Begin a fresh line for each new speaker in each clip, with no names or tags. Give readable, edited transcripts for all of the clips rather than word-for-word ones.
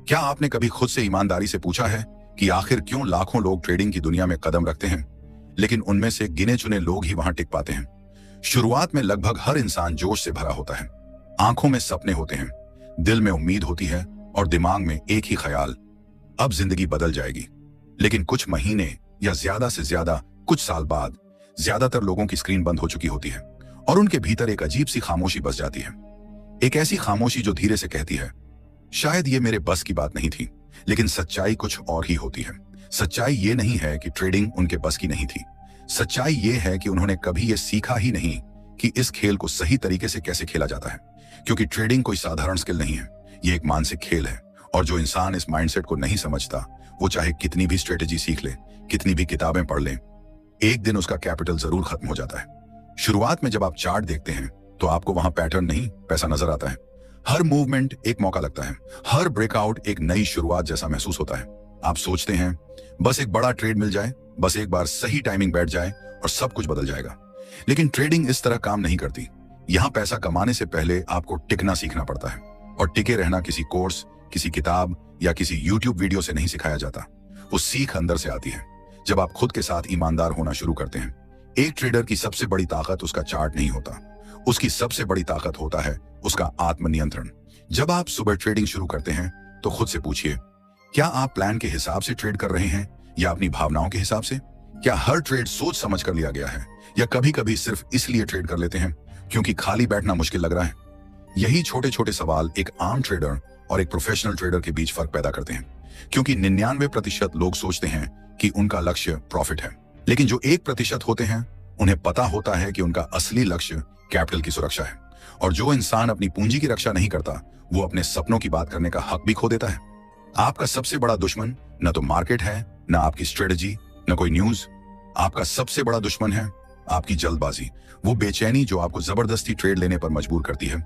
क्या आपने कभी खुद से ईमानदारी से पूछा है कि आखिर क्यों लाखों लोग ट्रेडिंग की दुनिया में कदम रखते हैं, लेकिन उनमें से गिने चुने लोग ही वहां टिक पाते हैं? शुरुआत में लगभग हर इंसान जोश से भरा होता है। आंखों में सपने होते हैं, दिल में उम्मीद होती है और दिमाग में एक ही ख्याल, अब जिंदगी बदल जाएगी। लेकिन कुछ महीने या ज्यादा से ज्यादा कुछ साल बाद ज्यादातर लोगों की स्क्रीन बंद हो चुकी होती है और उनके भीतर एक अजीब सी खामोशी बस जाती है। एक ऐसी खामोशी जो धीरे से कहती है, शायद ये मेरे बस की बात नहीं थी। लेकिन सच्चाई कुछ और ही होती है। सच्चाई ये नहीं है कि ट्रेडिंग उनके बस की नहीं थी। सच्चाई ये है कि उन्होंने कभी ये सीखा ही नहीं कि इस खेल को सही तरीके से कैसे खेला जाता है। क्योंकि ट्रेडिंग कोई साधारण स्किल नहीं है, ये एक मानसिक खेल है। और जो इंसान इस माइंडसेट को नहीं समझता, वो चाहे कितनी भी स्ट्रेटेजी सीख ले, कितनी भी किताबें पढ़ ले, एक दिन उसका कैपिटल जरूर खत्म हो जाता है। शुरुआत में जब आप चार्ट देखते हैं तो आपको वहां पैटर्न नहीं, पैसा नजर आता है। हर मूवमेंट एक मौका लगता है, हर ब्रेकआउट एक नई शुरुआत जैसा महसूस होता है। आप सोचते हैं बस एक बड़ा ट्रेड मिल जाए, बस एक बार सही टाइमिंग बैठ जाए और सब कुछ बदल जाएगा। लेकिन ट्रेडिंग इस तरह काम नहीं करती। यहाँ पैसा कमाने से पहले आपको टिकना सीखना पड़ता है। और टिके रहना किसी कोर्स, किसी किताब या किसी यूट्यूब वीडियो से नहीं सिखाया जाता। वो सीख अंदर से आती है जब आप खुद के साथ ईमानदार होना शुरू करते हैं। एक ट्रेडर की सबसे बड़ी ताकत उसका चार्ट नहीं होता, उसकी सबसे बड़ी ताकत होता है उसका आत्मनियंत्रण। जब आप सुबह ट्रेडिंग शुरू करते हैं तो खुद से पूछिए, क्या आप प्लान के हिसाब से ट्रेड कर रहे हैं या अपनी भावनाओं के हिसाब से? क्या हर ट्रेड सोच समझ कर लिया गया है या कभी कभी सिर्फ इसलिए ट्रेड कर लेते हैं क्योंकि खाली बैठना मुश्किल लग रहा है? यही छोटे छोटे सवाल एक आम ट्रेडर और एक प्रोफेशनल ट्रेडर के बीच फर्क पैदा करते हैं। क्योंकि 99% लोग सोचते हैं कि उनका लक्ष्य प्रॉफिट है, लेकिन जो 1% होते हैं उन्हें पता होता है कि उनका असली लक्ष्य कैपिटल की सुरक्षा है। और जो इंसान अपनी पूंजी की रक्षा नहीं करता, वो अपने सपनों की बात करने का हक भी खो देता है। आपका सबसे बड़ा दुश्मन न तो मार्केट है, न आपकी स्ट्रेटजी, न कोई न्यूज। आपका सबसे बड़ा दुश्मन है आपकी जल्दबाजी, वो बेचैनी जो आपको जबरदस्ती ट्रेड लेने पर मजबूर करती है,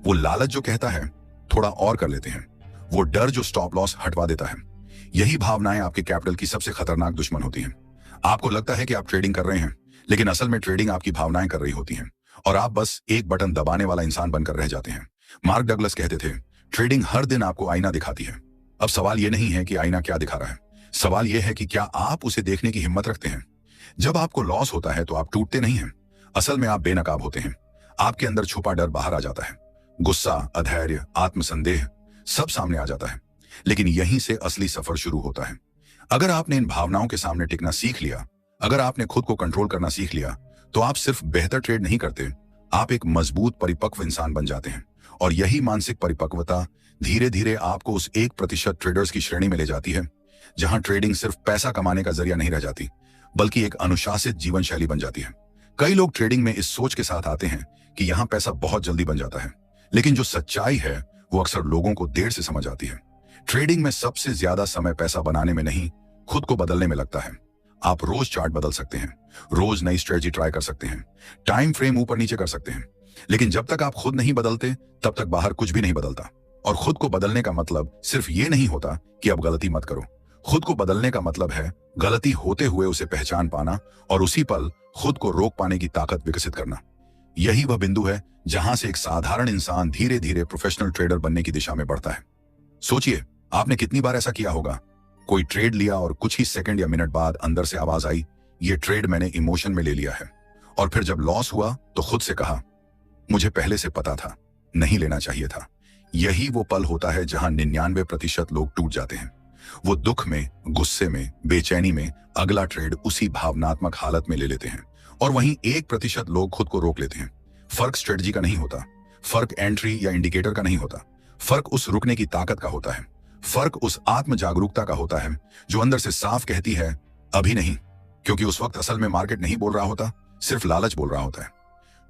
वो लालच जो कहता है थोड़ा और कर लेते हैं, वो डर जो स्टॉप लॉस हटवा देता है। यही भावनाएं आपके कैपिटल की सबसे खतरनाक दुश्मन होती हैं। आपको लगता है कि आप ट्रेडिंग कर रहे हैं, लेकिन असल में ट्रेडिंग आपकी भावनाएं कर रही होती हैं और आप बस एक बटन दबाने वाला इंसान बनकर रह जाते हैं। मार्क डगलस कहते थे, ट्रेडिंग हर दिन आपको आईना दिखाती है। अब सवाल यह नहीं है कि आईना क्या दिखा रहा है, सवाल यह है कि क्या आप उसे देखने की हिम्मत रखते हैं। जब आपको लॉस होता है तो आप टूटते नहीं हैं, असल में आप बेनकाब होते हैं। आपके अंदर छुपा डर बाहर आ जाता है, गुस्सा, अधैर्य, आत्मसंदेह सब सामने आ जाता है। लेकिन यहीं से असली सफर शुरू होता है। अगर आपने इन भावनाओं के सामने टिकना सीख लिया, अगर आपने खुद को कंट्रोल करना सीख लिया, तो आप सिर्फ बेहतर ट्रेड नहीं करते, आप एक मजबूत परिपक्व इंसान बन जाते हैं। और यही मानसिक परिपक्वता धीरे धीरे आपको उस 1% ट्रेडर्स की श्रेणी में ले जाती है, जहां ट्रेडिंग सिर्फ पैसा कमाने का जरिया नहीं रह जाती, बल्कि एक अनुशासित जीवन शैली बन जाती है। कई लोग ट्रेडिंग में इस सोच के साथ आते हैं कि यहां पैसा बहुत जल्दी बन जाता है, लेकिन जो सच्चाई है वो अक्सर लोगों को देर से समझ आती है। ट्रेडिंग में सबसे ज्यादा समय पैसा बनाने में नहीं, खुद को बदलने में लगता है। आप रोज चार्ट बदल सकते हैं, रोज नई स्ट्रेटजी ट्राई कर सकते हैं, टाइम फ्रेम ऊपर नीचे कर सकते हैं, लेकिन जब तक आप खुद नहीं बदलते तब तक बाहर कुछ भी नहीं बदलता। और खुद को बदलने का मतलब सिर्फ ये नहीं होता कि अब गलती मत करो। खुद को बदलने का मतलब है गलती होते हुए उसे पहचान पाना और उसी पल खुद को रोक पाने की ताकत विकसित करना। यही वह बिंदु है जहां से एक साधारण इंसान धीरे धीरे प्रोफेशनल ट्रेडर बनने की दिशा में बढ़ता है। सोचिए, आपने कितनी बार ऐसा किया होगा, कोई ट्रेड लिया और कुछ ही सेकंड या मिनट बाद अंदर से आवाज आई, ये ट्रेड मैंने इमोशन में ले लिया है। और फिर जब लॉस हुआ तो खुद से कहा, मुझे पहले से पता था, नहीं लेना चाहिए था। यही वो पल होता है जहां 99% लोग टूट जाते हैं। वो दुख में, गुस्से में, बेचैनी में अगला ट्रेड उसी भावनात्मक हालत में ले लेते हैं। और वहीं 1% लोग खुद को रोक लेते हैं। फर्क स्ट्रेटजी का नहीं होता, फर्क एंट्री या इंडिकेटर का नहीं होता, फर्क उस रुकने की ताकत का होता है। फर्क उस आत्म जागरूकता का होता है जो अंदर से साफ कहती है, अभी नहीं। क्योंकि उस वक्त असल में मार्केट नहीं बोल रहा होता, सिर्फ लालच बोल रहा होता है।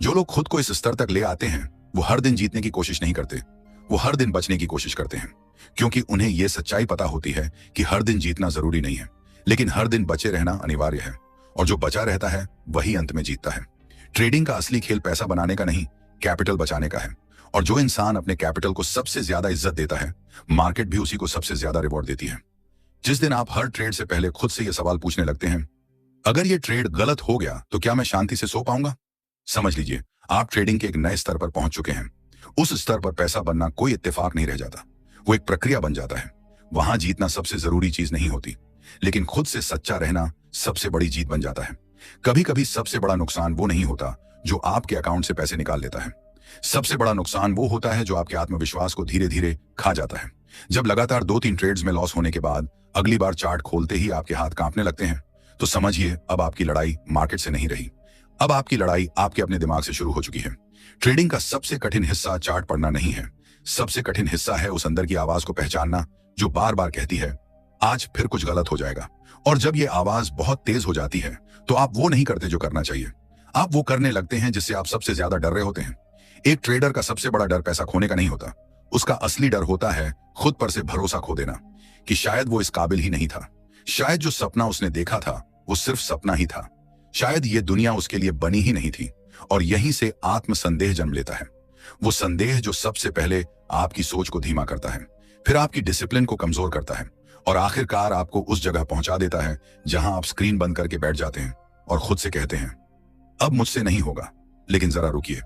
जो लोग खुद को इस स्तर तक ले आते हैं वो हर दिन जीतने की कोशिश नहीं करते, वो हर दिन बचने की कोशिश करते हैं। क्योंकि उन्हें यह सच्चाई पता होती है कि हर दिन जीतना जरूरी नहीं है, लेकिन हर दिन बचे रहना अनिवार्य है। और जो बचा रहता है वही अंत में जीतता है। ट्रेडिंग का असली खेल पैसा बनाने का नहीं, कैपिटल बचाने का है। और जो इंसान अपने कैपिटल को सबसे ज्यादा इज्जत देता है, मार्केट भी उसी को सबसे ज्यादा रिवॉर्ड देती है। जिस दिन आप हर ट्रेड से पहले खुद से यह सवाल पूछने लगते हैं, अगर यह ट्रेड गलत हो गया तो क्या मैं शांति से सो पाऊंगा, समझ लीजिए आप ट्रेडिंग के एक नए स्तर पर पहुंच चुके हैं। उस स्तर पर पैसा बनना कोई इत्तेफाक नहीं रह जाता, वो एक प्रक्रिया बन जाता है। वहां जीतना सबसे जरूरी चीज नहीं होती, लेकिन खुद से सच्चा रहना सबसे बड़ी जीत बन जाता है। कभी कभी सबसे बड़ा नुकसान वो नहीं होता जो आपके अकाउंट से पैसे निकाल लेता है। सबसे बड़ा नुकसान वो होता है जो आपके आत्मविश्वास को धीरे धीरे खा जाता है। जब लगातार 2-3 ट्रेड्स में लॉस होने के बाद अगली बार चार्ट खोलते ही आपके हाथ कांपने लगते हैं, तो समझिए अब आपकी लड़ाई मार्केट से नहीं रही, अब आपकी लड़ाई आपके अपने दिमाग से शुरू हो चुकी है। ट्रेडिंग का सबसे कठिन हिस्सा चार्ट पढ़ना नहीं है, सबसे कठिन हिस्सा है उस अंदर की आवाज को पहचानना जो बार बार कहती है आज फिर कुछ गलत हो जाएगा। और जब ये आवाज बहुत तेज हो जाती है तो आप वो नहीं करते जो करना चाहिए, आप वो करने लगते हैं जिससे आप सबसे ज्यादा डर रहे होते हैं। एक ट्रेडर का सबसे बड़ा डर पैसा खोने का नहीं होता, उसका असली डर होता है खुद पर से भरोसा खो देना, कि शायद वो इस काबिल ही नहीं था, शायद जो सपना उसने देखा था वो सिर्फ सपना ही था, शायद ये दुनिया उसके लिए बनी ही नहीं थी। और यहीं से आत्मसंदेह जन्म लेता है, वो संदेह जो सबसे पहले आपकी सोच को धीमा करता है, फिर आपकी डिसिप्लिन को कमजोर करता है और आखिरकार आपको उस जगह पहुंचा देता है जहां आप स्क्रीन बंद करके बैठ जाते हैं और खुद से कहते हैं अब मुझसे नहीं होगा। लेकिन जरा रुकिए,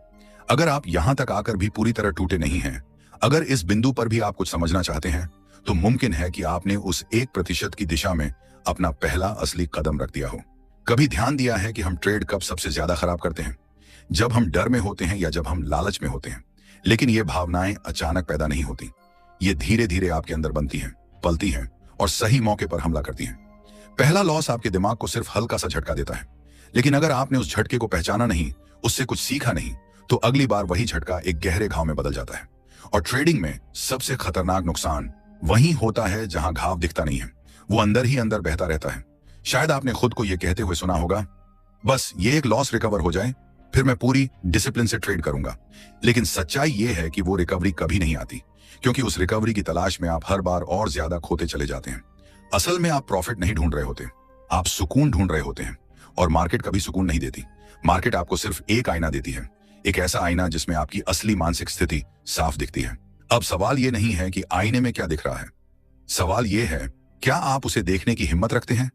अगर आप यहां तक आकर भी पूरी तरह टूटे नहीं हैं, अगर इस बिंदु पर भी आप कुछ समझना चाहते हैं, तो मुमकिन है कि आपने उस 1% की दिशा में अपना पहला असली कदम रख दिया हो। कभी ध्यान दिया है कि हम ट्रेड कब सबसे ज्यादा खराब करते हैं? जब हम डर में होते हैं या जब हम लालच में होते हैं। लेकिन ये भावनाएं अचानक पैदा नहीं होती, ये धीरे धीरे आपके अंदर बनती हैं, पलती हैं और सही मौके पर हमला करती हैं। पहला लॉस आपके दिमाग को सिर्फ हल्का सा झटका देता है, लेकिन अगर आपने उस झटके को पहचाना नहीं, उससे कुछ सीखा नहीं, तो अगली बार वही झटका एक गहरे घाव में बदल जाता है। और ट्रेडिंग में सबसे खतरनाक नुकसान वही होता है जहां घाव दिखता नहीं है, वो अंदर ही अंदर बहता रहता है। शायद आपने खुद को यह कहते हुए सुना होगा, बस ये एक लॉस रिकवर हो जाए फिर मैं पूरी डिसिप्लिन से ट्रेड करूंगा। लेकिन सच्चाई यह है कि वो रिकवरी कभी नहीं आती, क्योंकि उस रिकवरी की तलाश में आप हर बार और ज्यादा खोते चले जाते हैं। असल में आप प्रॉफिट नहीं ढूंढ रहे होते, आप सुकून ढूंढ रहे होते हैं। और मार्केट कभी सुकून नहीं देती, मार्केट आपको सिर्फ एक आईना देती है, एक ऐसा आईना जिसमें आपकी असली मानसिक स्थिति साफ दिखती है। अब सवाल यह नहीं है कि आईने में क्या दिख रहा है, सवाल यह है क्या आप उसे देखने की हिम्मत रखते हैं।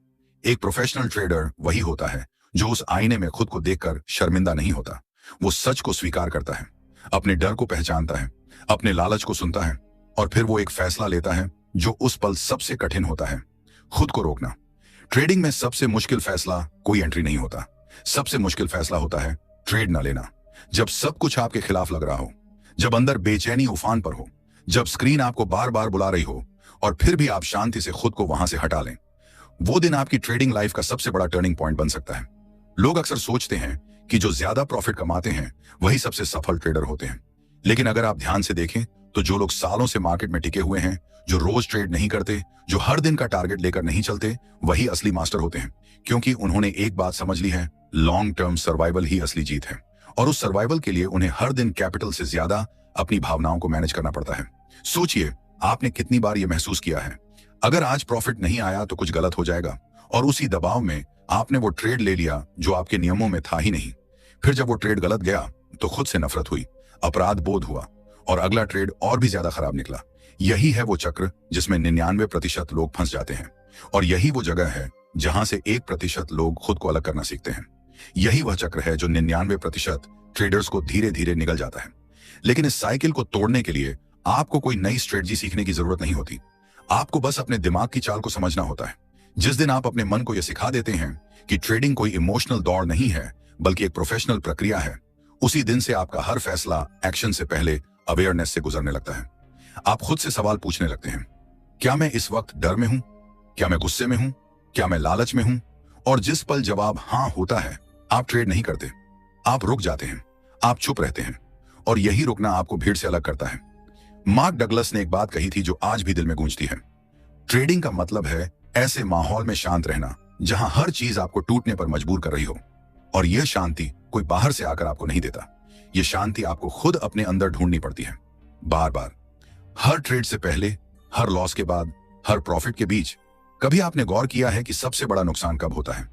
एक प्रोफेशनल ट्रेडर वही होता है जो उस आईने में खुद को देखकर शर्मिंदा नहीं होता, वो सच को स्वीकार करता है, अपने डर को पहचानता है, अपने लालच को सुनता है और फिर वो एक फैसला लेता है जो उस पल सबसे कठिन होता है, खुद को रोकना। ट्रेडिंग में सबसे मुश्किल फैसला कोई एंट्री नहीं होता, सबसे मुश्किल फैसला होता है ट्रेड ना लेना। जब सब कुछ आपके खिलाफ लग रहा हो, जब अंदर बेचैनी उफान पर हो, जब स्क्रीन आपको बार बार बुला रही हो और फिर भी आप शांति से खुद को वहां से हटा लें, वो दिन आपकी ट्रेडिंग लाइफ का सबसे बड़ा टर्निंग पॉइंट बन सकता है। लोग अक्सर सोचते हैं कि जो ज्यादा प्रॉफिट कमाते हैं वही सबसे सफल ट्रेडर होते हैं, लेकिन अगर आप ध्यान से देखें तो जो लोग सालों से मार्केट में टिके हुए हैं, जो रोज ट्रेड नहीं करते, जो हर दिन का टारगेट लेकर नहीं चलते, वही असली मास्टर होते हैं, क्योंकि उन्होंने एक बात समझ ली है, लॉन्ग टर्म सर्वाइवल ही असली जीत है। और उस सर्वाइवल के लिए उन्हें हर दिन कैपिटल से ज्यादा अपनी भावनाओं को मैनेज करना पड़ता है। सोचिए आपने कितनी बार यह महसूस किया है, अगर आज प्रॉफिट नहीं आया तो कुछ गलत हो जाएगा, और उसी दबाव में आपने वो ट्रेड ले लिया जो आपके नियमों में था ही नहीं। फिर जब वो ट्रेड गलत गया तो खुद से नफरत हुई, अपराध बोध हुआ और अगला ट्रेड और भी ज्यादा खराब निकला। यही है वो चक्र जिसमें 99% लोग फंस जाते हैं, और यही वो जगह है जहां से 1% लोग खुद को अलग करना सीखते हैं। यही वह चक्र है जो 99% ट्रेडर्स को धीरे धीरे निगल जाता है। लेकिन इस साइकिल को तोड़ने के लिए आपको कोई नई स्ट्रेटजी सीखने की जरूरत नहीं होती, आपको बस अपने दिमाग की चाल को समझना होता है। जिस दिन आप अपने मन को यह सिखा देते हैं कि ट्रेडिंग कोई इमोशनल दौड़ नहीं है बल्कि एक प्रोफेशनल प्रक्रिया है, उसी दिन से आपका हर फैसला एक्शन से पहले अवेयरनेस से गुजरने लगता है। आप खुद से सवाल पूछने लगते हैं, क्या मैं इस वक्त डर में हूं, क्या मैं गुस्से में हूं, क्या मैं लालच में हूं? और जिस पल जवाब हां होता है, आप ट्रेड नहीं करते, आप रुक जाते हैं, आप चुप रहते हैं, और यही रुकना आपको भीड़ से अलग करता है। मार्क डगलस ने एक बात कही थी जो आज भी दिल में गूंजती है, ट्रेडिंग का मतलब है ऐसे माहौल में शांत रहना जहां हर चीज आपको टूटने पर मजबूर कर रही हो, और यह शांति कोई बाहर से आकर आपको नहीं देता, यह शांति आपको खुद अपने अंदर ढूंढनी पड़ती है, बार बार, हर ट्रेड से पहले, हर लॉस के बाद, हर प्रॉफिट के बीच। कभी आपने गौर किया है कि सबसे बड़ा नुकसान कब होता है?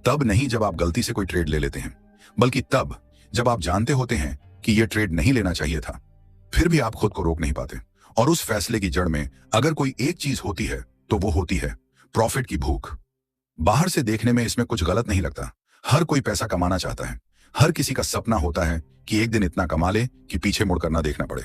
तब नहीं जब आप गलती से कोई ट्रेड ले लेते हैं, बल्कि तब जब आप जानते होते हैं कि यह ट्रेड नहीं लेना चाहिए था, फिर भी आप खुद को रोक नहीं पाते। और उस फैसले की जड़ में अगर कोई एक चीज होती है तो वो होती है प्रॉफिट की भूख। बाहर से देखने में इसमें कुछ गलत नहीं लगता, हर कोई पैसा कमाना चाहता है, हर किसी का सपना होता है कि एक दिन इतना कमा ले कि पीछे मुड़कर ना देखना पड़े।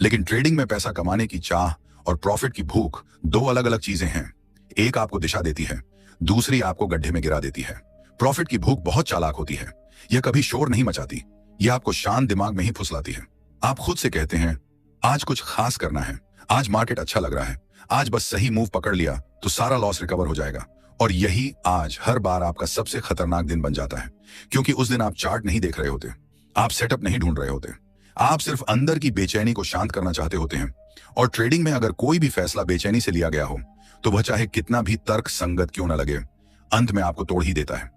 लेकिन ट्रेडिंग में पैसा कमाने की चाह और प्रॉफिट की भूख दो अलग अलग चीजें हैं। एक आपको दिशा देती है, दूसरी आपको गड्ढे में गिरा देती है। प्रॉफिट की भूख बहुत चालाक होती है। यह कभी शोर नहीं मचाती, यह आपको शांत दिमाग में ही फुसलाती है। आप खुद से कहते हैं आज कुछ खास करना है, आज मार्केट अच्छा लग रहा है, आज बस सही मूव पकड़ लिया तो सारा लॉस रिकवर हो जाएगा। और यही आज हर बार आपका सबसे खतरनाक दिन बन जाता है, क्योंकि उस दिन आप चार्ट नहीं देख रहे होते, आप सेटअप नहीं ढूंढ रहे होते, आप सिर्फ अंदर की बेचैनी को शांत करना चाहते होते हैं। और ट्रेडिंग में अगर कोई भी फैसला बेचैनी से लिया गया हो तो वह चाहे कितना भी तर्क संगत क्यों न लगे, अंत में आपको तोड़ ही देता है।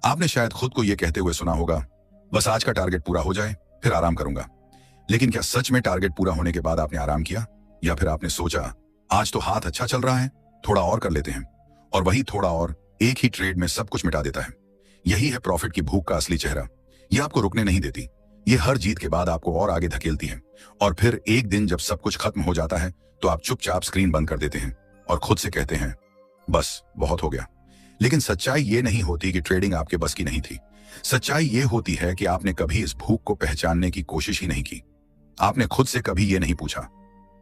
आपने शायद खुद को यह कहते हुए सुना होगा, बस आज का टारगेट पूरा हो जाए फिर आराम करूंगा। लेकिन क्या सच में टारगेट पूरा होने के बाद आपने आराम किया, या फिर आपने सोचा आज तो हाथ अच्छा चल रहा है, थोड़ा और कर लेते हैं, और वही थोड़ा और एक ही ट्रेड में सब कुछ मिटा देता है। यही है प्रॉफिट की भूख का असली चेहरा। यह आपको रुकने नहीं देती, ये हर जीत के बाद आपको और आगे धकेलती है। और फिर एक दिन जब सब कुछ खत्म हो जाता है तो आप चुपचाप स्क्रीन बंद कर देते हैं और खुद से कहते हैं बस बहुत हो गया। लेकिन सच्चाई ये नहीं होती कि ट्रेडिंग आपके बस की नहीं थी। सच्चाई ये होती है कि आपने कभी इस भूख को पहचानने की कोशिश ही नहीं की। आपने खुद से कभी ये नहीं पूछा,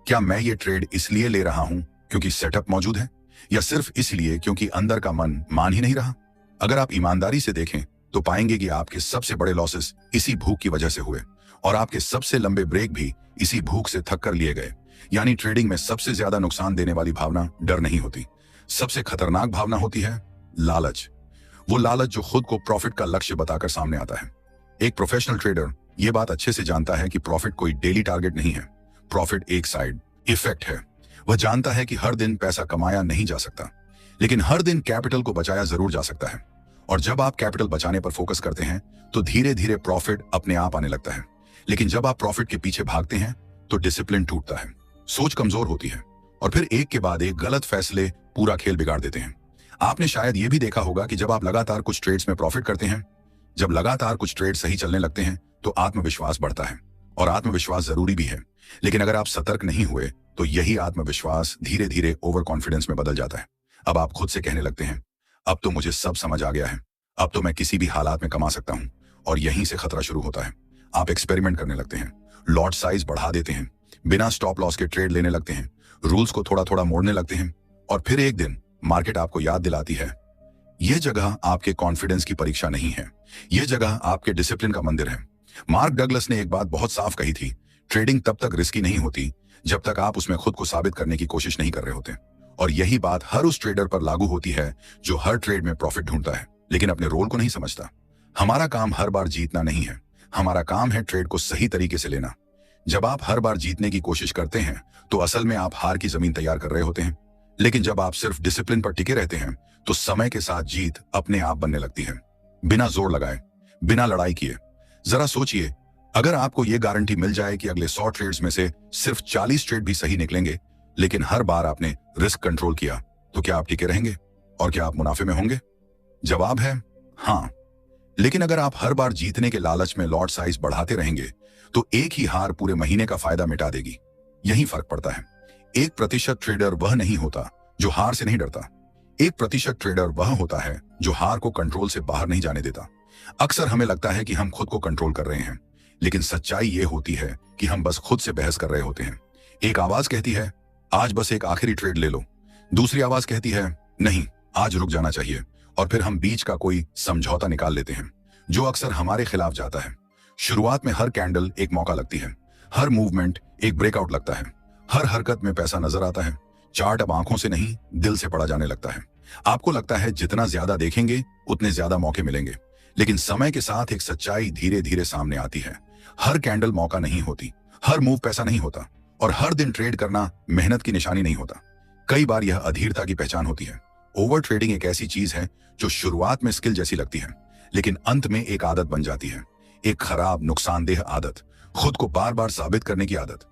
क्या मैं ये ट्रेड इसलिए ले रहा हूं क्योंकि सेटअप मौजूद है, या सिर्फ इसलिए क्योंकि अंदर का मन मान ही नहीं रहा। अगर आप ईमानदारी से देखें तो पाएंगे कि आपके सबसे बड़े लॉसेस इसी भूख की वजह से हुए, और आपके सबसे लंबे ब्रेक भी इसी भूख से थक कर लिए गए। यानी ट्रेडिंग में सबसे ज्यादा नुकसान देने वाली भावना डर नहीं होती, सबसे खतरनाक भावना होती है लालच। वो लालच जो खुद को प्रॉफिट का लक्ष्य बताकर सामने आता है। एक प्रोफेशनल ट्रेडर ये बात अच्छे से जानता है कि प्रॉफिट कोई डेली टारगेट नहीं है, प्रॉफिट एक साइड इफेक्ट है। वह जानता है कि हर दिन पैसा कमाया नहीं जा सकता, लेकिन हर दिन कैपिटल को बचाया जरूर जा सकता है। और जब आप कैपिटल बचाने पर फोकस करते हैं तो धीरे धीरे प्रॉफिट अपने आप आने लगता है। लेकिन जब आप प्रॉफिट के पीछे भागते हैं तो डिसिप्लिन टूटता है, सोच कमजोर होती है, और फिर एक के बाद एक गलत फैसले पूरा खेल बिगाड़ देते हैं। आपने शायद यह भी देखा होगा कि जब आप लगातार कुछ ट्रेड्स में प्रॉफिट करते हैं, जब लगातार कुछ ट्रेड सही चलने लगते हैं तो आत्मविश्वास बढ़ता है। और आत्मविश्वास जरूरी भी है, लेकिन अगर आप सतर्क नहीं हुए तो यही आत्मविश्वास धीरे धीरे ओवर कॉन्फिडेंस में बदल जाता है। अब आप खुद से कहने लगते हैं अब तो मुझे सब समझ आ गया है, अब तो मैं किसी भी हालात में कमा सकता हूं। और यहीं से खतरा शुरू होता है। आप एक्सपेरिमेंट करने लगते हैं, लॉट साइज बढ़ा देते हैं, बिना स्टॉप लॉस के ट्रेड लेने लगते हैं, रूल्स को थोड़ा थोड़ा मोड़ने लगते हैं, और फिर एक दिन मार्केट आपको याद दिलाती है यह जगह आपके कॉन्फिडेंस की परीक्षा नहीं है, यह जगह आपके डिसिप्लिन का मंदिर है। मार्क डगलस ने एक बात बहुत साफ कही थी, ट्रेडिंग तब तक रिस्की नहीं होती जब तक आप उसमें खुद को साबित करने की कोशिश नहीं कर रहे होते। और यही बात हर उस ट्रेडर पर लागू होती है जो हर ट्रेड में प्रॉफिट ढूंढता है लेकिन अपने रोल को नहीं समझता। हमारा काम हर बार जीतना नहीं है, हमारा काम है ट्रेड को सही तरीके से लेना। जब आप हर बार जीतने की कोशिश करते हैं तो असल में आप हार की जमीन तैयार कर रहे होते हैं। लेकिन जब आप सिर्फ डिसिप्लिन पर टिके रहते हैं तो समय के साथ जीत अपने आप बनने लगती है, बिना जोर लगाए, बिना लड़ाई किए। जरा सोचिए, अगर आपको यह गारंटी मिल जाए कि अगले 100 ट्रेड्स में से सिर्फ 40 ट्रेड भी सही निकलेंगे, लेकिन हर बार आपने रिस्क कंट्रोल किया, तो क्या आप टिके रहेंगे और क्या आप मुनाफे में होंगे? जवाब है हाँ। लेकिन अगर आप हर बार जीतने के लालच में लॉट साइज बढ़ाते रहेंगे तो एक ही हार पूरे महीने का फायदा मिटा देगी। यही फर्क पड़ता है। 1% ट्रेडर वह नहीं होता जो हार से नहीं डरता, 1% ट्रेडर वह होता है जो हार को कंट्रोल से बाहर नहीं जाने देता। अक्सर हमें लगता है कि हम खुद को कंट्रोल कर रहे हैं, लेकिन सच्चाई यह होती है कि हम बस खुद से बहस कर रहे होते हैं। एक आवाज कहती है आज बस एक आखिरी ट्रेड ले लो, दूसरी आवाज कहती है नहीं आज रुक जाना चाहिए, और फिर हम बीच का कोई समझौता निकाल लेते हैं जो अक्सर हमारे खिलाफ जाता है। शुरुआत में हर कैंडल एक मौका लगती है, हर मूवमेंट एक ब्रेकआउट लगता है, हर हरकत में पैसा नजर आता है। चार्ट अब आंखों से नहीं दिल से पढ़ा जाने लगता है। आपको लगता है जितना ज्यादा देखेंगे उतने ज्यादा मौके मिलेंगे, लेकिन समय के साथ एक सच्चाई धीरे धीरे सामने आती है। हर कैंडल मौका नहीं होती, हर मूव पैसा नहीं होता, और हर दिन ट्रेड करना मेहनत की निशानी नहीं होता। कई बार यह अधीरता की पहचान होती है। ओवर ट्रेडिंग एक ऐसी चीज है जो शुरुआत में स्किल जैसी लगती है, लेकिन अंत में एक आदत बन जाती है, एक खराब नुकसानदेह आदत, खुद को बार बार साबित करने की आदत।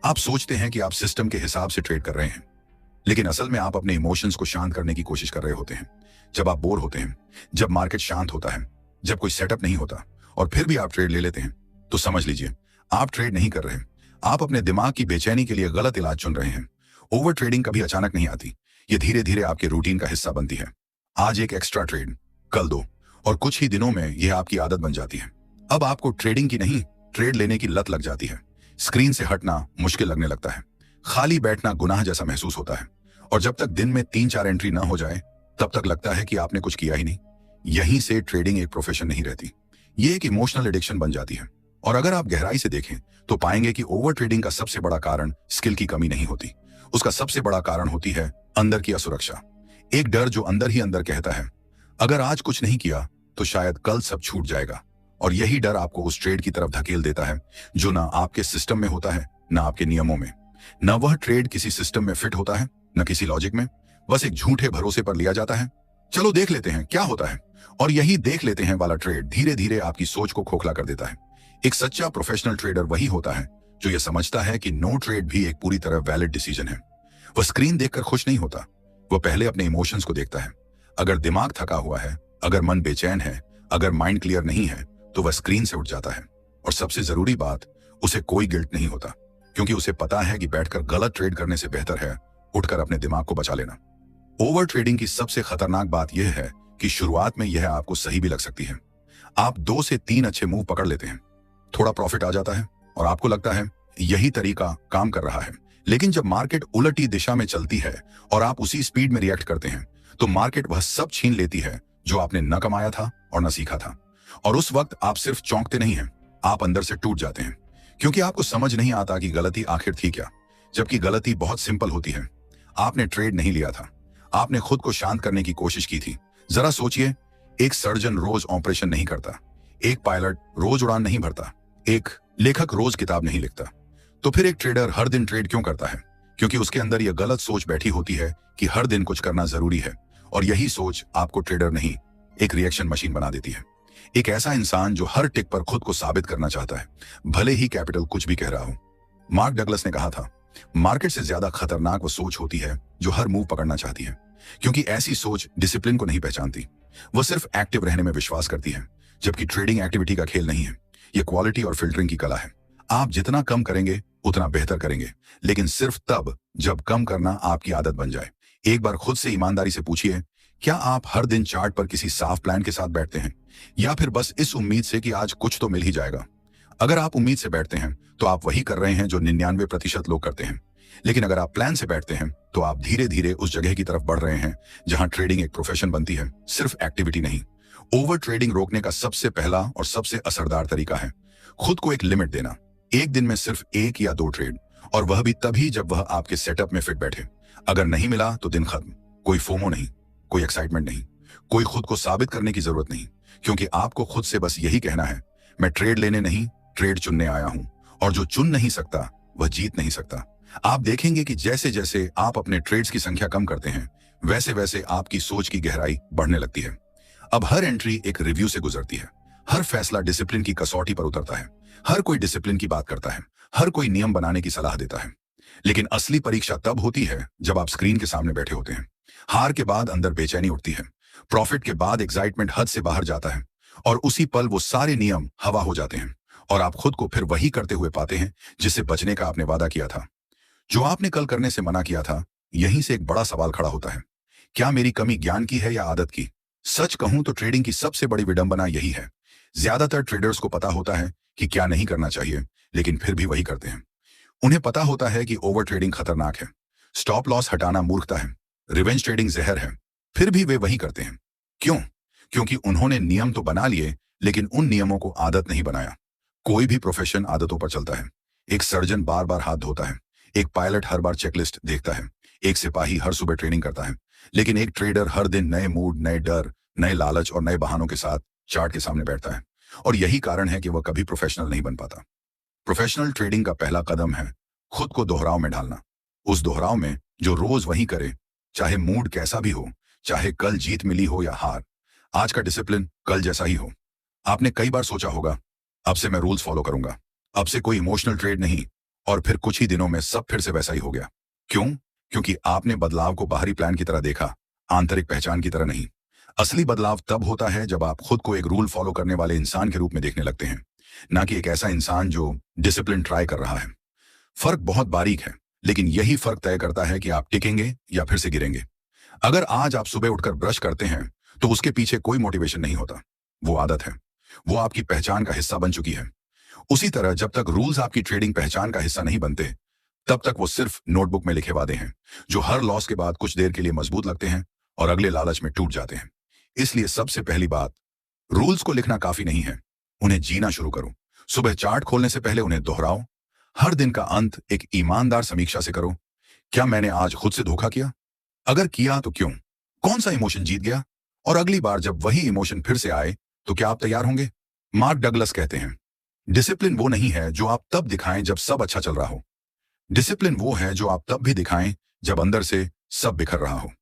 आप सोचते हैं कि आप सिस्टम के हिसाब से ट्रेड कर रहे हैं, लेकिन असल में आप अपने इमोशंस को शांत करने की कोशिश कर रहे होते हैं। जब आप बोर होते हैं, जब मार्केट शांत होता है, जब कोई सेटअप नहीं होता, और फिर भी आप ट्रेड ले लेते हैं, तो समझ लीजिए आप ट्रेड नहीं कर रहे, आप अपने दिमाग की बेचैनी के लिए गलत इलाज चुन रहे हैं। ओवर ट्रेडिंग कभी अचानक नहीं आती, ये धीरे धीरे आपके रूटीन का हिस्सा बनती है। आज एक एक्स्ट्रा ट्रेड, कल दो, और कुछ ही दिनों में यह आपकी आदत बन जाती है। अब आपको ट्रेडिंग की नहीं, ट्रेड लेने की लत लग जाती है। स्क्रीन से हटना मुश्किल लगने लगता है, खाली बैठना गुनाह जैसा महसूस होता है, और जब तक दिन में 3-4 एंट्री ना हो जाए तब तक लगता है कि आपने कुछ किया ही नहीं। यहीं से ट्रेडिंग एक प्रोफेशन नहीं रहती, ये एक इमोशनल एडिक्शन बन जाती है। और अगर आप गहराई से देखें तो पाएंगे कि ओवर ट्रेडिंग का सबसे बड़ा कारण स्किल की कमी नहीं होती, उसका सबसे बड़ा कारण होती है अंदर की असुरक्षा। एक डर जो अंदर ही अंदर कहता है, अगर आज कुछ नहीं किया तो शायद कल सब छूट जाएगा। और यही डर आपको उस ट्रेड की तरफ धकेल देता है जो ना आपके सिस्टम में होता है, ना आपके नियमों में। न वह ट्रेड किसी सिस्टम में फिट होता है, न किसी लॉजिक में, बस एक झूठे भरोसे पर लिया जाता है। चलो देख लेते हैं क्या होता है। और यही देख लेते हैं वाला ट्रेड धीरे धीरे आपकी सोच को खोखला कर देता है। एक सच्चा प्रोफेशनल ट्रेडर वही होता है जो यह समझता है कि नो ट्रेड भी एक पूरी तरह वैलिड डिसीजन है। वह स्क्रीन देखकर खुश नहीं होता, वह पहले अपने इमोशंस को देखता है। अगर दिमाग थका हुआ है, अगर मन बेचैन है, अगर माइंड क्लियर नहीं है, तो वह स्क्रीन से उठ जाता है। और सबसे जरूरी बात, उसे कोई गिल्ट नहीं होता, क्योंकि उसे पता है कि बैठकर गलत ट्रेड करने से बेहतर है उठकर अपने दिमाग को बचा लेना। ओवर ट्रेडिंग की सबसे खतरनाक बात यह है कि शुरुआत में यह आपको सही भी लग सकती है। आप 2 से 3 अच्छे मूव पकड़ लेते हैं, थोड़ा प्रॉफिट आ जाता है और आपको लगता है यही तरीका काम कर रहा है। लेकिन जब मार्केट उलटी दिशा में चलती है और आप उसी स्पीड में रिएक्ट करते हैं, तो मार्केट वह सब छीन लेती है जो आपने न कमाया था और न सीखा था। और उस वक्त आप सिर्फ चौंकते नहीं हैं, आप अंदर से टूट जाते हैं, क्योंकि आपको समझ नहीं आता कि गलती आखिर थी क्या। जबकि गलती बहुत सिंपल होती है। आपने ट्रेड नहीं लिया था, आपने खुद को शांत करने की कोशिश की थी। जरा सोचिए, एक सर्जन रोज ऑपरेशन नहीं करता, एक पायलट रोज उड़ान नहीं भरता, एक लेखक रोज किताब नहीं लिखता। तो फिर एक ट्रेडर हर दिन ट्रेड क्यों करता है? क्योंकि उसके अंदर यह गलत सोच बैठी होती है कि हर दिन कुछ करना जरूरी है। और यही सोच आपको ट्रेडर नहीं, एक रिएक्शन मशीन बना देती है। एक ऐसा इंसान जो हर टिक पर खुद को साबित करना चाहता है, भले ही कैपिटल कुछ भी कह रहा हो। मार्क डगलस ने कहा था, मार्केट से ज्यादा खतरनाक वो सोच होती है जो हर मूव पकड़ना चाहती है, क्योंकि ऐसी सोच डिसिप्लिन को नहीं पहचानती, वो सिर्फ एक्टिव रहने में विश्वास करती है। जबकि ट्रेडिंग एक्टिविटी का खेल नहीं है, ये क्वालिटी और फिल्टरिंग की कला है। आप जितना कम करेंगे उतना बेहतर करेंगे, लेकिन सिर्फ तब जब कम करना आपकी आदत बन जाए। एक बार खुद से ईमानदारी से पूछिए, क्या आप हर दिन चार्ट पर किसी साफ प्लान के साथ बैठते हैं, या फिर बस इस उम्मीद से कि आज कुछ तो मिल ही जाएगा? अगर आप उम्मीद से बैठते हैं तो आप वही कर रहे हैं जो 99% लोग करते हैं। लेकिन अगर आप प्लान से बैठते हैं तो आप धीरे धीरे उस जगह की तरफ बढ़ रहे हैं जहां ट्रेडिंग एक प्रोफेशन बनती है, सिर्फ एक्टिविटी नहीं। ओवर ट्रेडिंग रोकने का सबसे पहला और सबसे असरदार तरीका है खुद को एक लिमिट देना। एक दिन में सिर्फ 1 या 2 ट्रेड, और वह भी तभी जब वह आपके सेटअप में फिट बैठे। अगर नहीं मिला तो दिन खत्म। कोई फोमो नहीं, कोई एक्साइटमेंट नहीं, कोई खुद को साबित करने की जरूरत नहीं, क्योंकि आपको खुद से बस यही कहना है, मैं ट्रेड लेने नहीं, ट्रेड चुनने आया हूं। और जो चुन नहीं सकता वह जीत नहीं सकता। आप देखेंगे कि जैसे जैसे आप अपने ट्रेड्स की संख्या कम करते हैं, वैसे वैसे आपकी सोच की गहराई बढ़ने लगती है। अब हर एंट्री एक रिव्यू से गुजरती है, हर फैसला डिसिप्लिन की कसौटी पर उतरता है। हर कोई डिसिप्लिन की बात करता है, हर कोई नियम बनाने की सलाह देता है। लेकिन असली परीक्षा तब होती है जब आप स्क्रीन के सामने बैठे होते हैं। हार के बाद अंदर बेचैनी उठती है, प्रॉफिट के बाद एक्साइटमेंट हद से बाहर जाता है, और उसी पल वो सारे नियम हवा हो जाते हैं और आप खुद को फिर वही करते हुए पाते हैं जिससे बचने का आपने वादा किया था, जो आपने कल करने से मना किया था। यहीं से एक बड़ा सवाल खड़ा होता है, क्या मेरी कमी ज्ञान की है या आदत की? सच कहूं तो ट्रेडिंग की सबसे बड़ी विडंबना यही है। ज्यादातर ट्रेडर्स को पता होता है कि क्या नहीं करना चाहिए, लेकिन फिर भी वही करते हैं। उन्हें पता होता है कि ओवर ट्रेडिंग खतरनाक है, स्टॉप लॉस हटाना मूर्खता है, रिवेंज ट्रेडिंग जहर है, फिर भी वे वही करते हैं। क्यों? क्योंकि उन्होंने नियम तो बना लिए, लेकिन उन नियमों को आदत नहीं बनाया। कोई भी प्रोफेशन आदतों पर चलता है। एक सर्जन बार बार हाथ धोता है, एक पायलट हर बार चेकलिस्ट देखता है, एक सिपाही हर सुबह ट्रेनिंग करता है, लेकिन एक ट्रेडर हर दिन नए मूड, नए डर, नए लालच और नए बहानों के साथ चार्ट के सामने बैठता है। और यही कारण है कि वह कभी प्रोफेशनल नहीं बन पाता। प्रोफेशनल ट्रेडिंग का पहला कदम है खुद को दोहराव में ढालना। उस दोहराव में जो रोज वही करे, चाहे मूड कैसा भी हो, चाहे कल जीत मिली हो या हार, आज का डिसिप्लिन कल जैसा ही हो। आपने कई बार सोचा होगा, अब से मैं रूल्स फॉलो करूंगा, अब से कोई इमोशनल ट्रेड नहीं, और फिर कुछ ही दिनों में सब फिर से वैसा ही हो गया। क्यों? क्योंकि आपने बदलाव को बाहरी प्लान की तरह देखा, आंतरिक पहचान की तरह नहीं। असली बदलाव तब होता है जब आप खुद को एक रूल फॉलो करने वाले इंसान के रूप में देखने लगते हैं, ना कि एक ऐसा इंसान जो डिसिप्लिन ट्राई कर रहा है। फर्क बहुत बारीक है, लेकिन यही फर्क तय करता है कि आप टिकेंगे या फिर से गिरेंगे। अगर आज आप सुबह उठकर ब्रश करते हैं तो उसके पीछे कोई मोटिवेशन नहीं होता, वो आदत है, वो आपकी पहचान का हिस्सा बन चुकी है। उसी तरह जब तक रूल्स आपकी ट्रेडिंग पहचान का हिस्सा नहीं बनते, तब तक वो सिर्फ नोटबुक में लिखे वादे हैं, जो हर लॉस के बाद कुछ देर के लिए मजबूत लगते हैं और अगले लालच में टूट जाते हैं। इसलिए सबसे पहली बात, रूल्स को लिखना काफी नहीं है, उन्हें जीना शुरू करो। सुबह चार्ट खोलने से पहले उन्हें दोहराओ। हर दिन का अंत एक ईमानदार समीक्षा से करो। क्या मैंने आज खुद से धोखा किया? अगर किया तो क्यों? कौन सा इमोशन जीत गया? और अगली बार जब वही इमोशन फिर से आए तो क्या आप तैयार होंगे? मार्क डगलस कहते हैं, डिसिप्लिन वो नहीं है जो आप तब दिखाएं जब सब अच्छा चल रहा हो। डिसिप्लिन वो है जो आप तब भी दिखाएं जब अंदर से सब बिखर रहा हो।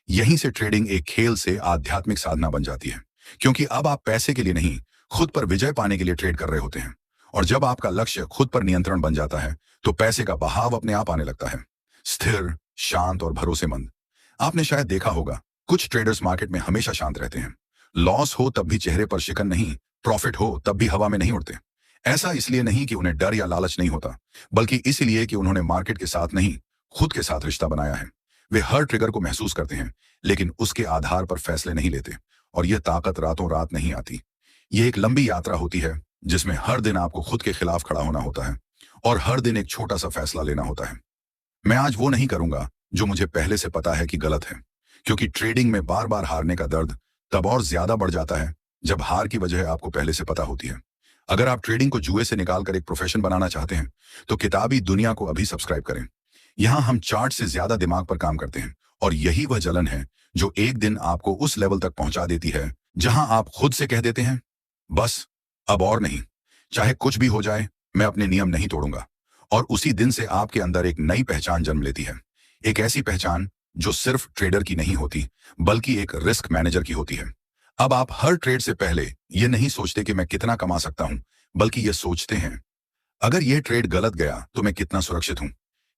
यहीं से ट्रेडिंग एक खेल से आध्यात्मिक साधना बन जाती है, क्योंकि अब आप पैसे के लिए नहीं, खुद पर विजय पाने के लिए ट्रेड कर रहे होते हैं। और जब आपका लक्ष्य खुद पर नियंत्रण बन जाता है तो पैसे का बहाव अपने आप आने लगता है, स्थिर, शांत और भरोसेमंद। आपने शायद देखा होगा, कुछ ट्रेडर्स मार्केट में हमेशा शांत रहते हैं। लॉस हो तब भी चेहरे पर शिकन नहीं, प्रॉफिट हो तब भी हवा में नहीं उड़ते। ऐसा इसलिए नहीं कि उन्हें डर या लालच नहीं होता, बल्कि इसलिए कि उन्होंने मार्केट के साथ नहीं, खुद के साथ रिश्ता बनाया है। वे हर ट्रिगर को महसूस करते हैं, लेकिन उसके आधार पर फैसले नहीं लेते। और यह ताकत रातों रात नहीं आती। यह एक लंबी यात्रा होती है, जिसमें हर दिन आपको खुद के खिलाफ खड़ा होना होता है और हर दिन एक छोटा सा फैसला लेना होता है। मैं आज वो नहीं करूंगा जो मुझे पहले से पता है कि गलत है, क्योंकि ट्रेडिंग में बार बार हारने का दर्द तब और ज्यादा बढ़ जाता है जब हार की वजह आपको पहले से पता होती है। अगर आप ट्रेडिंग को जुए से निकालकर एक प्रोफेशन बनाना चाहते हैं तो किताबी दुनिया को अभी सब्सक्राइब करें। यहां हम चार्ट से ज्यादा दिमाग पर काम करते हैं, और यही वह जलन है जो एक दिन आपको उस लेवल तक पहुंचा देती है जहां आप खुद से कह देते हैं, बस अब और नहीं, चाहे कुछ भी हो जाए, मैं अपने नियम नहीं तोड़ूंगा। और उसी दिन से आपके अंदर एक नई पहचान जन्म लेती है। एक ऐसी पहचान जो सिर्फ ट्रेडर की नहीं होती, बल्कि एक रिस्क मैनेजर की होती है। अब आप हर ट्रेड से पहले ये नहीं सोचते कि मैं कितना कमा सकता हूं, बल्कि ये सोचते हैं, अगर यह ट्रेड गलत गया तो मैं कितना सुरक्षित हूं।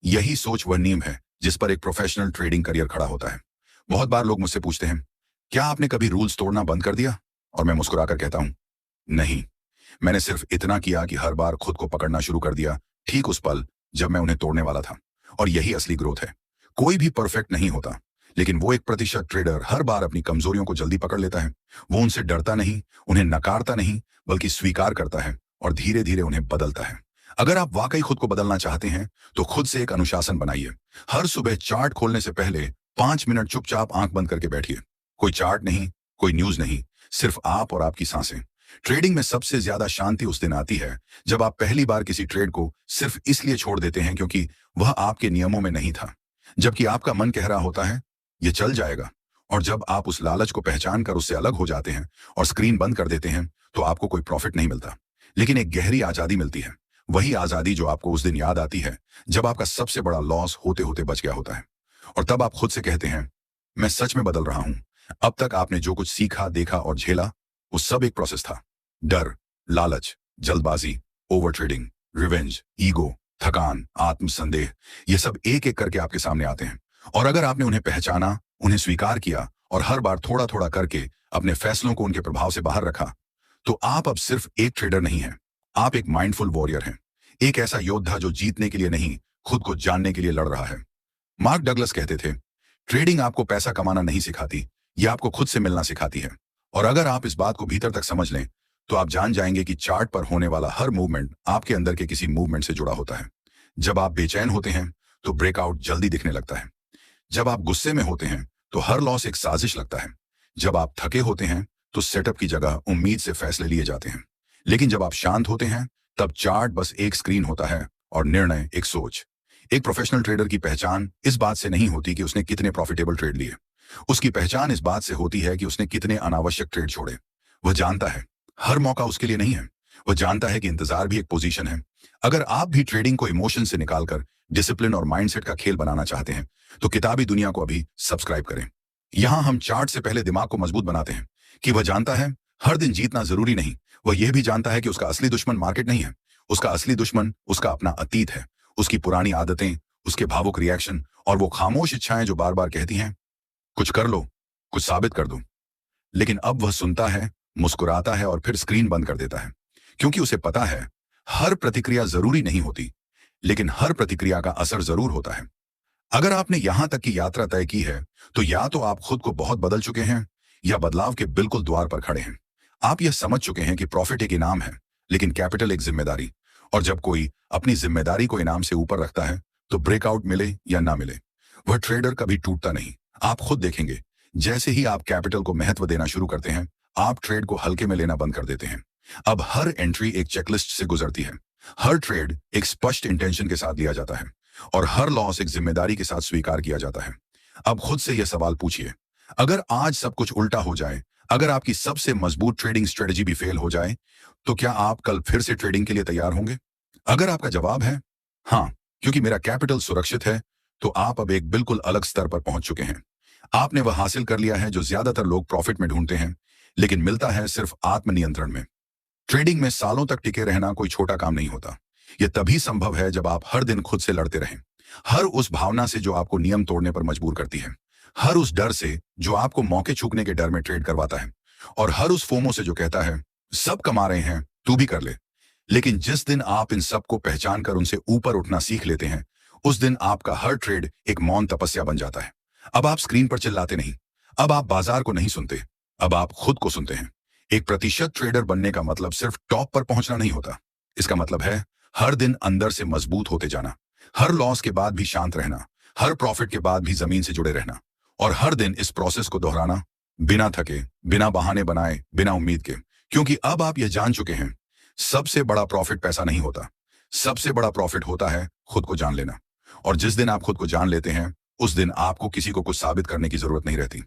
यही सोच वह नींव है जिस पर एक प्रोफेशनल ट्रेडिंग करियर खड़ा होता है। बहुत बार लोग मुझसे पूछते हैं, क्या आपने कभी रूल्स तोड़ना बंद कर दिया? और मैं मुस्कुराकर कहता हूं, नहीं, मैंने सिर्फ इतना किया कि हर बार खुद को पकड़ना शुरू कर दिया, ठीक उस पल जब मैं उन्हें तोड़ने वाला था। और यही असली ग्रोथ है। कोई भी परफेक्ट नहीं होता, लेकिन वो 1% ट्रेडर हर बार अपनी कमजोरियों को जल्दी पकड़ लेता है। वो उनसे डरता नहीं, उन्हें नकारता नहीं, बल्कि स्वीकार करता है और धीरे धीरे उन्हें बदलता है। अगर आप वाकई खुद को बदलना चाहते हैं तो खुद से एक अनुशासन बनाइए। हर सुबह चार्ट खोलने से पहले 5 मिनट चुपचाप आंख बंद करके बैठिए। कोई चार्ट नहीं, कोई न्यूज नहीं, सिर्फ आप और आपकी सांसें। ट्रेडिंग में सबसे ज्यादा शांति उस दिन आती है जब आप पहली बार किसी ट्रेड को सिर्फ इसलिए छोड़ देते हैं क्योंकि वह आपके नियमों में नहीं था, जबकि आपका मन कह रहा होता है ये चल जाएगा। और जब आप उस लालच को पहचान कर उससे अलग हो जाते हैं और स्क्रीन बंद कर देते हैं तो आपको कोई प्रॉफिट नहीं मिलता, लेकिन एक गहरी आजादी मिलती है। वही आजादी जो आपको उस दिन याद आती है जब आपका सबसे बड़ा लॉस होते होते बच गया होता है। और तब आप खुद से कहते हैं, मैं सच में बदल रहा हूं। अब तक आपने जो कुछ सीखा, देखा और झेला, वो सब एक प्रोसेस था। डर, लालच, जल्दबाजी, ओवर ट्रेडिंग, रिवेंज, ईगो, थकान, आत्मसंदेह, ये सब एक एक करके आपके सामने आते हैं। और अगर आपने उन्हें पहचाना, उन्हें स्वीकार किया और हर बार थोड़ा थोड़ा करके अपने फैसलों को उनके प्रभाव से बाहर रखा, तो आप अब सिर्फ एक ट्रेडर नहीं हैं, आप एक माइंडफुल वॉरियर हैं। एक ऐसा योद्धा जो जीतने के लिए नहीं, खुद को जानने के लिए लड़ रहा है। मार्क डगलस कहते थे, ट्रेडिंग आपको पैसा कमाना नहीं सिखाती, यह आपको खुद से मिलना सिखाती है। और अगर आप इस बात को भीतर तक समझ लें तो आप जान जाएंगे कि चार्ट पर होने वाला हर मूवमेंट आपके अंदर के किसी मूवमेंट से जुड़ा होता है। जब आप बेचैन होते हैं तो ब्रेकआउट जल्दी दिखने लगता है। जब आप गुस्से में होते हैं तो हर लॉस एक साजिश लगता है। जब आप थके होते हैं तो सेटअप की जगह उम्मीद से फैसले लिए जाते हैं। लेकिन जब आप शांत होते हैं तब चार्ट बस एक स्क्रीन होता है और निर्णय एक सोच। एक प्रोफेशनल ट्रेडर की पहचान इस बात से नहीं होती कि उसने कितने प्रॉफिटेबल ट्रेड लिए। उसकी पहचान इस बात से होती है कि उसने कितने अनावश्यक ट्रेड छोड़े। वह जानता है हर मौका उसके लिए नहीं है। वह जानता है कि इंतजार भी एक पोजीशन है। अगर आप भी ट्रेडिंग को इमोशन से निकालकर डिसिप्लिन और माइंडसेट का खेल बनाना चाहते हैं तो किताबी दुनिया को अभी सब्सक्राइब करें। यहां हम चार्ट से पहले दिमाग को मजबूत बनाते हैं कि वह जानता है हर दिन जीतना जरूरी नहीं। वह यह भी जानता है कि उसका असली दुश्मन मार्केट नहीं है, उसका असली दुश्मन उसका अपना अतीत है, उसकी पुरानी आदतें, उसके भावुक रिएक्शन और वो खामोश इच्छाएं जो बार बार कहती हैं, कुछ कर लो, कुछ साबित कर दो। लेकिन अब वह सुनता है, मुस्कुराता है और फिर स्क्रीन बंद कर देता है, क्योंकि उसे पता है हर प्रतिक्रिया जरूरी नहीं होती, लेकिन हर प्रतिक्रिया का असर जरूर होता है। अगर आपने यहां तक की यात्रा तय की है तो या तो आप खुद को बहुत बदल चुके हैं या बदलाव के बिल्कुल द्वार पर खड़े हैं। आप यह समझ चुके हैं कि प्रॉफिट एक इनाम है, लेकिन कैपिटल एक जिम्मेदारी। और जब कोई अपनी जिम्मेदारी को इनाम से ऊपर रखता है तो ब्रेकआउट मिले या ना मिले, वह ट्रेडर कभी टूटता नहीं। आप खुद देखेंगे, जैसे ही आप कैपिटल को महत्व देना शुरू करते हैं, आप ट्रेड को हल्के में लेना बंद कर देते हैं। अब हर एंट्री एक चेकलिस्ट से गुजरती है, हर ट्रेड एक स्पष्ट इंटेंशन के साथ लिया जाता है और हर लॉस एक जिम्मेदारी के साथ स्वीकार किया जाता है। अब खुद से यह सवाल पूछिए, अगर आज सब कुछ उल्टा हो जाए, अगर आपकी सबसे मजबूत ट्रेडिंग स्ट्रेटजी भी फेल हो जाए, तो क्या आप कल फिर से ट्रेडिंग के लिए तैयार होंगे? अगर आपका जवाब है हाँ, क्योंकि मेरा कैपिटल सुरक्षित है, तो आप अब एक बिल्कुल अलग स्तर पर पहुंच चुके हैं। आपने वह हासिल कर लिया है जो ज्यादातर लोग प्रॉफिट में ढूंढते हैं, लेकिन मिलता है सिर्फ आत्मनियंत्रण में। ट्रेडिंग में सालों तक टिके रहना कोई छोटा काम नहीं होता। यह तभी संभव है जब आप हर दिन खुद से लड़ते रहें, हर उस भावना से जो आपको नियम तोड़ने पर मजबूर करती है, हर उस डर से जो आपको मौके चूकने के डर में ट्रेड करवाता है, और हर उस फोमो से जो कहता है सब कमा रहे हैं, तू भी कर ले। लेकिन जिस दिन आप इन सब को पहचान कर उनसे ऊपर उठना सीख लेते हैं, उस दिन आपका हर ट्रेड एक मौन तपस्या बन जाता है। अब आप स्क्रीन पर चिल्लाते नहीं, अब आप बाजार को नहीं सुनते, अब आप खुद को सुनते हैं। एक प्रतिशत ट्रेडर बनने का मतलब सिर्फ टॉप पर पहुंचना नहीं होता। इसका मतलब है हर दिन अंदर से मजबूत होते जाना, हर लॉस के बाद भी शांत रहना, हर प्रॉफिट के बाद भी जमीन से जुड़े रहना, और हर दिन इस प्रोसेस को दोहराना, बिना थके, बिना बहाने बनाए, बिना उम्मीद के। क्योंकि अब आप यह जान चुके हैं, सबसे बड़ा प्रॉफिट पैसा नहीं होता, सबसे बड़ा प्रॉफिट होता है खुद को जान लेना। और जिस दिन आप खुद को जान लेते हैं, उस दिन आपको किसी को कुछ साबित करने की जरूरत नहीं रहती।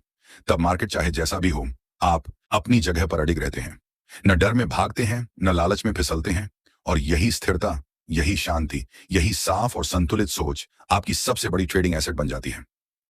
तब मार्केट चाहे जैसा भी हो, आप अपनी जगह पर अडिग रहते हैं, न डर में भागते हैं, न लालच में फिसलते हैं। और यही स्थिरता, यही शांति, यही साफ और संतुलित सोच आपकी सबसे बड़ी ट्रेडिंग एसेट बन जाती है।